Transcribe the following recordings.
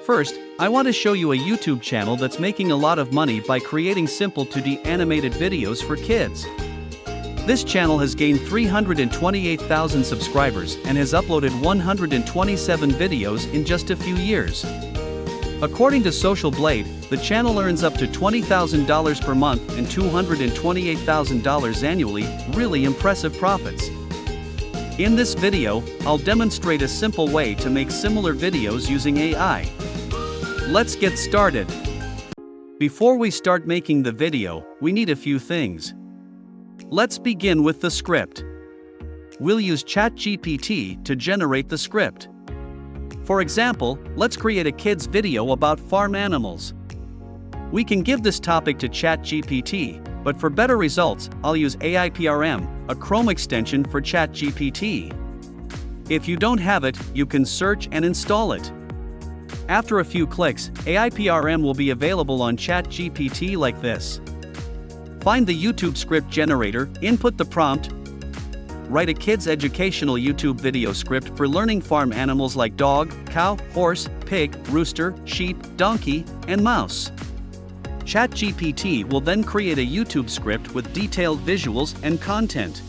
First, I want to show you a YouTube channel that's making a lot of money by creating simple 2D animated videos for kids. This channel has gained 328,000 subscribers and has uploaded 127 videos in just a few years. According to Social Blade, the channel earns up to $20,000 per month and $228,000 annually, really impressive profits. In this video, I'll demonstrate a simple way to make similar videos using AI. Let's get started. Before we start making the video, we need a few things. Let's begin with the script. We'll use ChatGPT to generate the script. For example, let's create a kid's video about farm animals. We can give this topic to ChatGPT, but for better results, I'll use AIPRM, a Chrome extension for ChatGPT. If you don't have it, you can search and install it. After a few clicks, AIPRM will be available on ChatGPT like this. Find the YouTube script generator, input the prompt, write a kid's educational YouTube video script for learning farm animals like dog, cow, horse, pig, rooster, sheep, donkey, and mouse. ChatGPT will then create a YouTube script with detailed visuals and content.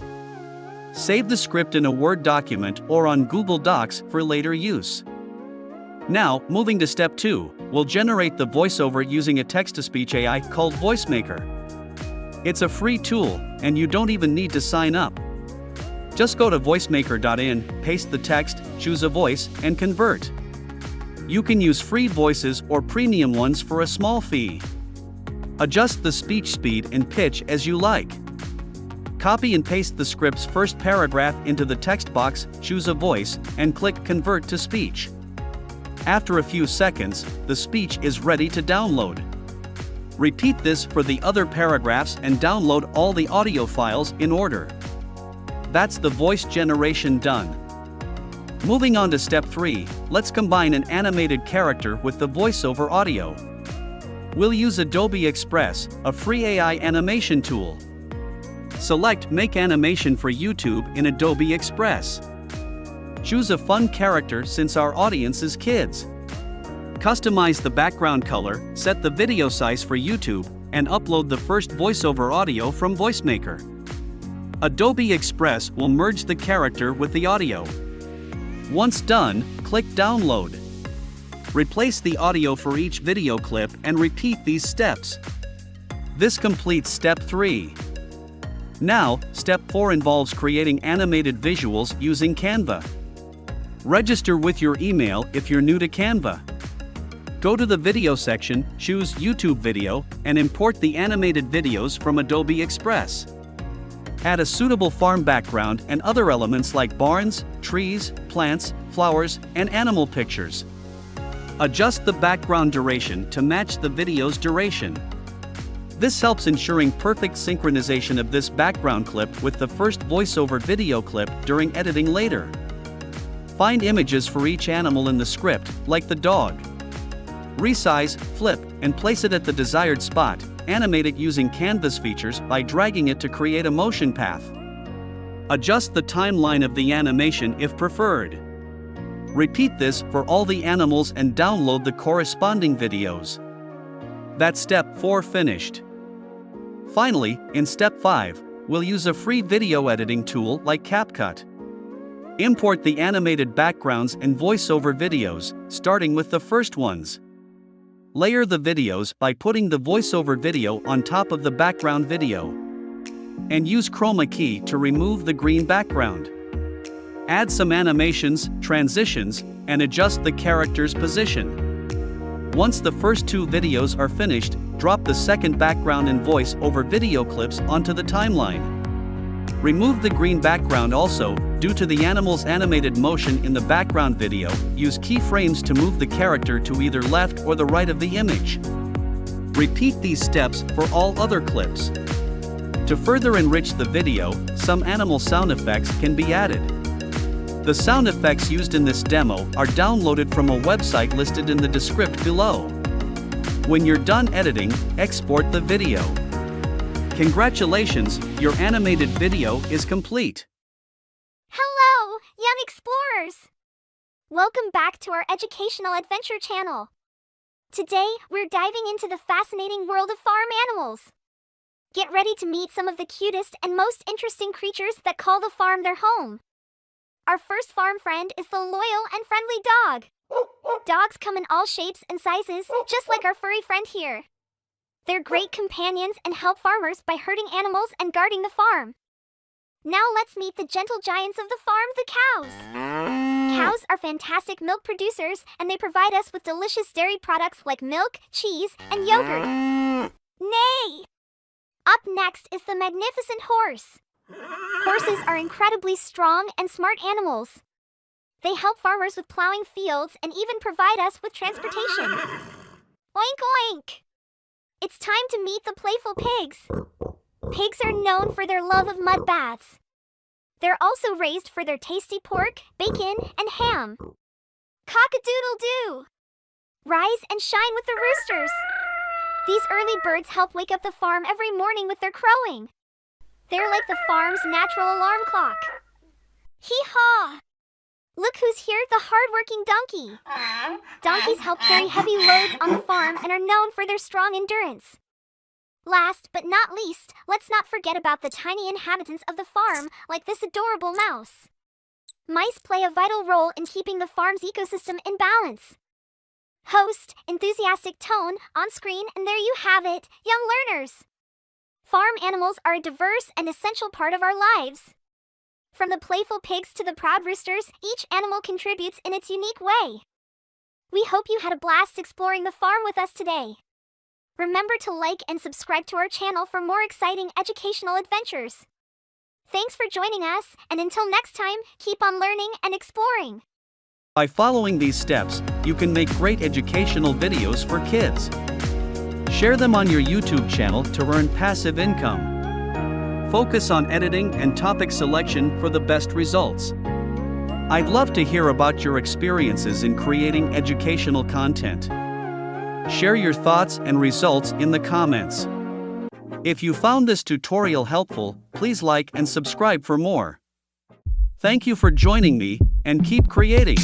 Save the script in a Word document or on Google Docs for later use. Now, moving to step 2, we'll generate the voiceover using a text-to-speech AI called VoiceMaker. It's a free tool, and you don't even need to sign up. Just go to voicemaker.in, paste the text, choose a voice, and convert. You can use free voices or premium ones for a small fee. Adjust the speech speed and pitch as you like. Copy and paste the script's first paragraph into the text box, choose a voice, and click Convert to Speech. After a few seconds, the speech is ready to download. Repeat this for the other paragraphs and download all the audio files in order. That's the voice generation done. Moving on to step 3, let's combine an animated character with the voiceover audio. We'll use Adobe Express, a free AI animation tool. Select Make Animation for YouTube in Adobe Express. Choose a fun character since our audience is kids. Customize the background color, set the video size for YouTube, and upload the first voiceover audio from VoiceMaker. Adobe Express will merge the character with the audio. Once done, click Download. Replace the audio for each video clip and repeat these steps. This completes step 3. Now, step 4 involves creating animated visuals using Canva. Register with your email if you're new to Canva. Go to the video section, choose YouTube Video, and import the animated videos from Adobe Express. Add a suitable farm background and other elements like barns, trees, plants, flowers, and animal pictures. Adjust the background duration to match the video's duration. This helps ensuring perfect synchronization of this background clip with the first voiceover video clip during editing later. Find images for each animal in the script, like the dog. Resize, flip, and place it at the desired spot. Animate it using Canvas features by dragging it to create a motion path. Adjust the timeline of the animation if preferred. Repeat this for all the animals and download the corresponding videos. That's step 4 finished. Finally, in step 5, we'll use a free video editing tool like CapCut. Import the animated backgrounds and voiceover videos, starting with the first ones. Layer the videos by putting the voiceover video on top of the background video. And use Chroma key to remove the green background. Add some animations, transitions, and adjust the character's position. Once the first 2 videos are finished, drop the second background and voice-over video clips onto the timeline. Remove the green background also, due to the animal's animated motion in the background video. Use keyframes to move the character to either left or the right of the image. Repeat these steps for all other clips. To further enrich the video, some animal sound effects can be added. The sound effects used in this demo are downloaded from a website listed in the description below. When you're done editing, export the video. Congratulations, your animated video is complete. Hello, young explorers! Welcome back to our educational adventure channel. Today, we're diving into the fascinating world of farm animals. Get ready to meet some of the cutest and most interesting creatures that call the farm their home. Our first farm friend is the loyal and friendly dog. Dogs come in all shapes and sizes, just like our furry friend here. They're great companions and help farmers by herding animals and guarding the farm. Now let's meet the gentle giants of the farm, the cows. Cows are fantastic milk producers, and they provide us with delicious dairy products like milk, cheese, and yogurt. Neigh! Up next is the magnificent horse. Horses are incredibly strong and smart animals. They help farmers with plowing fields and even provide us with transportation. Oink oink! It's time to meet the playful pigs. Pigs are known for their love of mud baths. They're also raised for their tasty pork, bacon, and ham. Cock-a-doodle-doo! Rise and shine with the roosters. These early birds help wake up the farm every morning with their crowing. They're like the farm's natural alarm clock. Hee-haw! Look who's here, the hard-working donkey. Donkeys help carry heavy loads on the farm and are known for their strong endurance. Last but not least, let's not forget about the tiny inhabitants of the farm, like this adorable mouse. Mice play a vital role in keeping the farm's ecosystem in balance. Host, enthusiastic tone, on screen, and there you have it, young learners. Farm animals are a diverse and essential part of our lives. From the playful pigs to the proud roosters, each animal contributes in its unique way. We hope you had a blast exploring the farm with us today. Remember to like and subscribe to our channel for more exciting educational adventures. Thanks for joining us, and until next time, keep on learning and exploring. By following these steps, you can make great educational videos for kids. Share them on your YouTube channel to earn passive income. Focus on editing and topic selection for the best results. I'd love to hear about your experiences in creating educational content. Share your thoughts and results in the comments. If you found this tutorial helpful, please like and subscribe for more. Thank you for joining me, and keep creating.